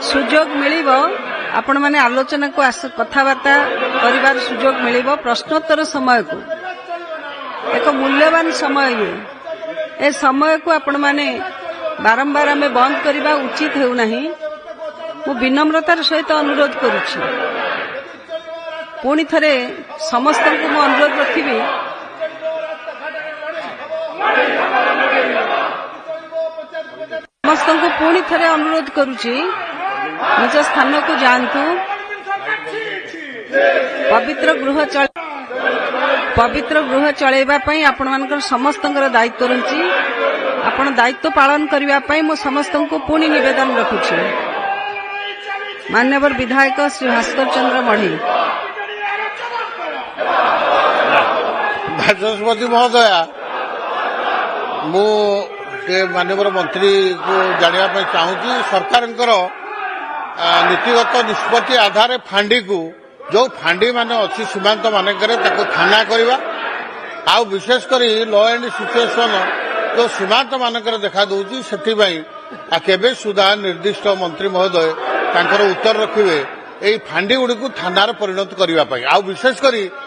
सुजोग मिलिबो आपण माने आलोचना को कथबार्ता करिवार सुजोग मिलिबो प्रश्नोत्तर समय को एक मूल्यवान समय ए समय को आपण माने बारंबार आमे बंद करबा उचित हेउ नाही मु विनम्रतार सहित अनुरोध करूछि पुणी थरे समस्त को मु अनुरोध रखिबी समस्त को पुणी थरे अनुरोध करूछि निज स्थान को जानतु पवित्र गृह चलैबा पई आपण मानकर समस्तंकर दायित्व रहिछि आपण दायित्व पालन करबा पई मु समस्तंको पुणी निवेदन रखुछि मान्यवर विधायक श्री भास्कर चंद्र मढ़ी बाचस्पति महोदय मु माननीय मंत्री को जानापी चाहूँगी सरकार नीतिगत निष्पत्ति आधार फांडी को जो फांडी मान अच्छी सीमांत मानक थाना करवा आ विशेषकर लॉ एंड सिचुएशन जो सीमांत मानक देखा दूसरी से सुधा निर्दिष्ट मंत्री महोदय तांकर उत्तर रखिए यही फांडी गुड़ी को थानार परिणत करने विशेषकर